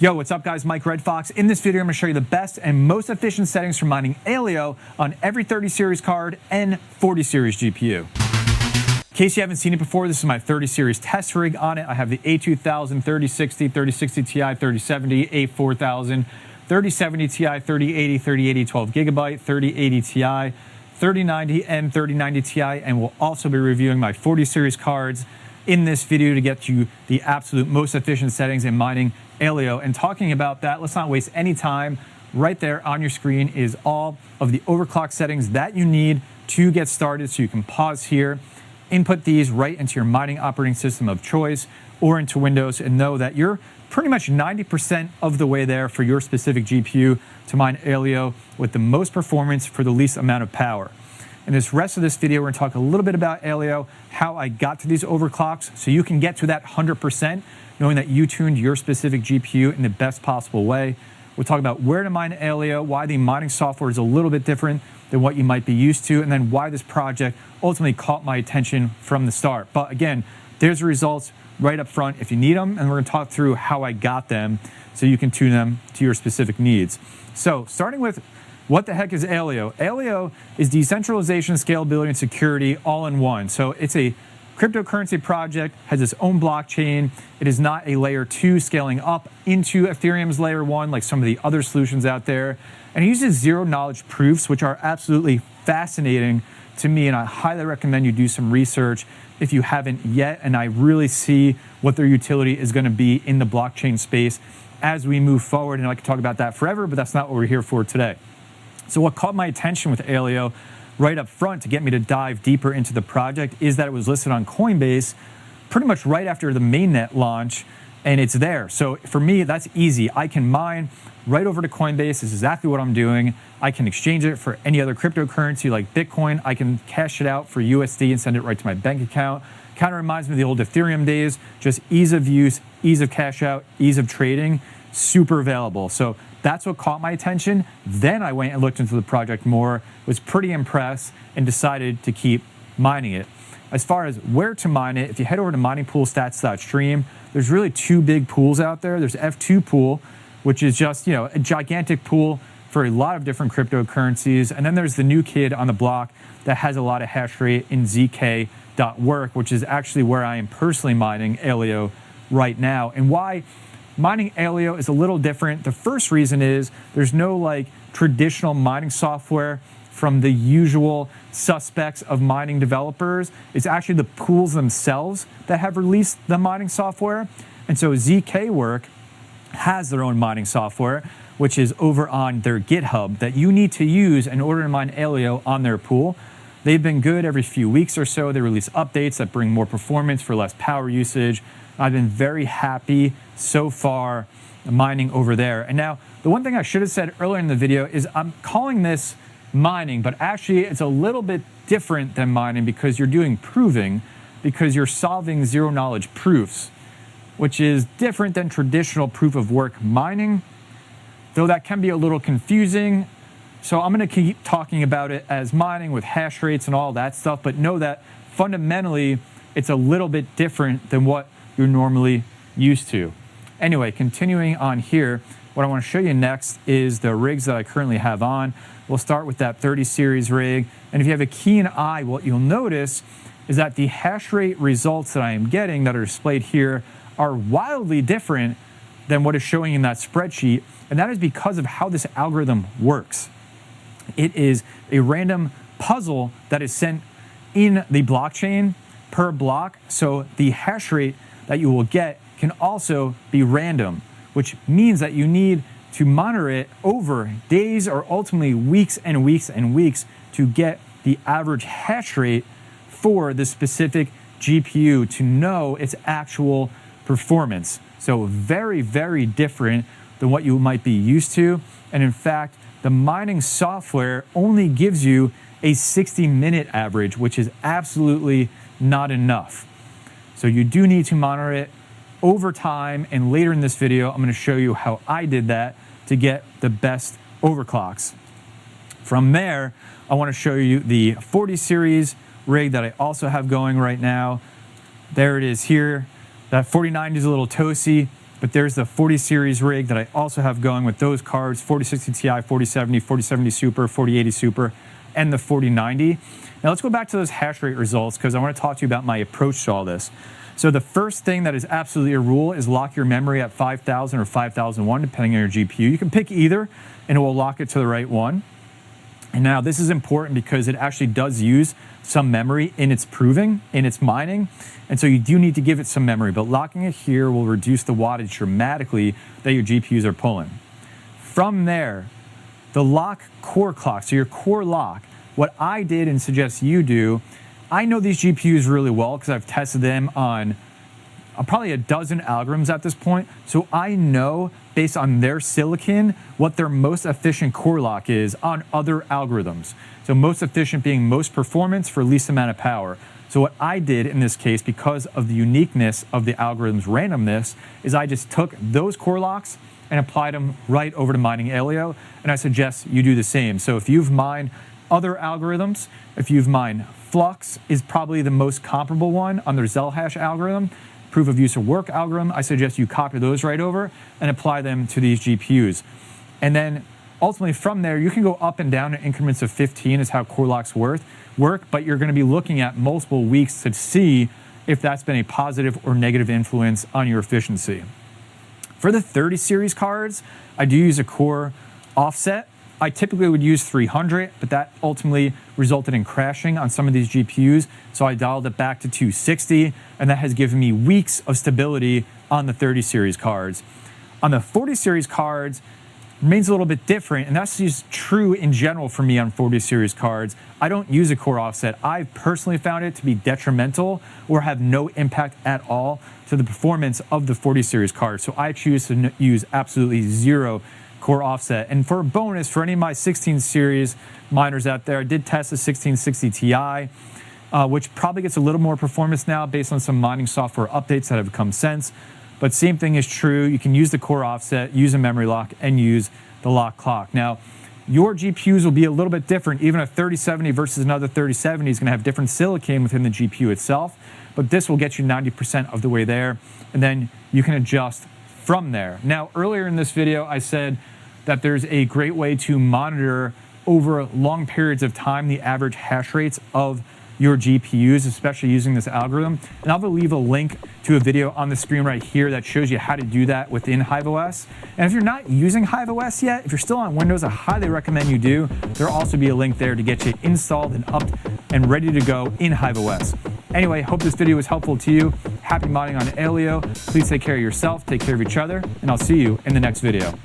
Yo, what's up guys, Mike Redfox. In this video, I'm gonna show you the best and most efficient settings for mining Aleo on every 30 series card and 40 series GPU. In case you haven't seen it before, this is my 30 series test rig on it. I have the A2000, 3060, 3060 Ti, 3070, A4000, 3070 Ti, 3080, 3080 12GB, 3080 Ti, 3090, and 3090 Ti, and we'll also be reviewing my 40 series cards in this video to get you the absolute most efficient settings in mining Aleo. And talking about that, let's not waste any time. Right there on your screen is all of the overclock settings that you need to get started. So you can pause here, input these right into your mining operating system of choice or into Windows, and know that you're pretty much 90% of the way there for your specific GPU to mine Aleo with the most performance for the least amount of power. In this rest of this video, we're going to talk a little bit about Aleo, how I got to these overclocks so you can get to that 100%, knowing that you tuned your specific GPU in the best possible way. We'll talk about where to mine Aleo, why the mining software is a little bit different than what you might be used to, and then why this project ultimately caught my attention from the start. But again, there's the results right up front if you need them, and we're going to talk through how I got them so you can tune them to your specific needs. So starting with, what the heck is Aleo? Aleo is decentralization, scalability, and security all in one. So it's a cryptocurrency project, has its own blockchain. It is not a layer 2 scaling up into Ethereum's layer 1 like some of the other solutions out there. And it uses zero knowledge proofs, which are absolutely fascinating to me. And I highly recommend you do some research if you haven't yet. And I really see what their utility is going to be in the blockchain space as we move forward. And I could talk about that forever, but that's not what we're here for today. So what caught my attention with Aleo right up front to get me to dive deeper into the project is that it was listed on Coinbase pretty much right after the mainnet launch, and it's there. So for me, that's easy. I can mine right over to Coinbase. This is exactly what I'm doing. I can exchange it for any other cryptocurrency like Bitcoin. I can cash it out for USD and send it right to my bank account. Kind of reminds me of the old Ethereum days, just ease of use, ease of cash out, ease of trading, super available. So that's what caught my attention. Then I went and looked into the project more, was pretty impressed, and decided to keep mining it. As far as where to mine it, if you head over to miningpoolstats.stream, there's really two big pools out there. There's F2 pool, which is just, a gigantic pool for a lot of different cryptocurrencies. And then there's the new kid on the block that has a lot of hash rate in zk.work, which is actually where I am personally mining Aleo right now. And why mining Aleo is a little different. The first reason is there's no traditional mining software from the usual suspects of mining developers. It's actually the pools themselves that have released the mining software. And so zk.work has their own mining software, which is over on their GitHub that you need to use in order to mine Aleo on their pool. They've been good every few weeks or so. They release updates that bring more performance for less power usage. I've been very happy so far mining over there. And now, the one thing I should have said earlier in the video is I'm calling this mining, but actually it's a little bit different than mining because you're doing proving, because you're solving zero knowledge proofs, which is different than traditional proof of work mining, though that can be a little confusing. So I'm going to keep talking about it as mining with hash rates and all that stuff, but know that fundamentally it's a little bit different than what you're normally used to. Anyway, continuing on here, what I want to show you next is the rigs that I currently have on. We'll start with that 30 series rig. And if you have a keen eye, what you'll notice is that the hash rate results that I am getting that are displayed here are wildly different than what is showing in that spreadsheet. And that is because of how this algorithm works. It is a random puzzle that is sent in the blockchain per block. So the hash rate that you will get can also be random, which means that you need to monitor it over days or ultimately weeks and weeks and weeks to get the average hash rate for the specific GPU to know its actual performance. So very, very different than what you might be used to. And in fact, the mining software only gives you a 60-minute average, which is absolutely not enough. So you do need to monitor it over time, and later in this video, I'm going to show you how I did that to get the best overclocks. From there, I want to show you the 40 series rig that I also have going right now. There it is here. That 4090 is a little toasty. But there's the 40 series rig that I also have going with those cards, 4060 Ti, 4070, 4070 Super, 4080 Super, and the 4090. Now let's go back to those hash rate results because I want to talk to you about my approach to all this. So the first thing that is absolutely a rule is lock your memory at 5000 or 5001, depending on your GPU. You can pick either, and it will lock it to the right one. And now this is important because it actually does use some memory in its proving, in its mining. And so you do need to give it some memory, but locking it here will reduce the wattage dramatically that your GPUs are pulling. From there, the lock core clock, so your core lock, what I did and suggest you do, I know these GPUs really well because I've tested them on probably a dozen algorithms at this point. So I know based on their silicon what their most efficient core lock is on other algorithms. So most efficient being most performance for least amount of power. So what I did in this case, because of the uniqueness of the algorithm's randomness, is I just took those core locks and applied them right over to mining Aleo. And I suggest you do the same. So if you've mined other algorithms, if you've mined Flux is probably the most comparable one on their Zelhash algorithm, proof of use of work algorithm. I suggest you copy those right over and apply them to these GPUs. And then ultimately from there, you can go up and down in increments of 15 is how core locks work, but you're going to be looking at multiple weeks to see if that's been a positive or negative influence on your efficiency. For the 30 series cards, I do use a core offset. I typically would use 300, but that ultimately resulted in crashing on some of these GPUs. So I dialed it back to 260, and that has given me weeks of stability on the 30 series cards. On the 40 series cards, remains a little bit different, and that's just true in general for me on 40 series cards. I don't use a core offset. I've personally found it to be detrimental or have no impact at all to the performance of the 40 series cards. So I choose to use absolutely zero core offset. And for a bonus, for any of my 16 series miners out there, I did test the 1660 Ti, which probably gets a little more performance now based on some mining software updates that have come since. But same thing is true. You can use the core offset, use a memory lock, and use the lock clock. Now, your GPUs will be a little bit different. Even a 3070 versus another 3070 is going to have different silicon within the GPU itself. But this will get you 90% of the way there. And then you can adjust from there. Now, earlier in this video, I said that there's a great way to monitor over long periods of time the average hash rates of your GPUs, especially using this algorithm. And I'll leave a link to a video on the screen right here that shows you how to do that within Hive OS. And if you're not using Hive OS yet, if you're still on Windows, I highly recommend you do. There'll also be a link there to get you installed and up and ready to go in Hive OS. Anyway, hope this video was helpful to you. Happy mining on Aleo. Please take care of yourself, take care of each other, and I'll see you in the next video.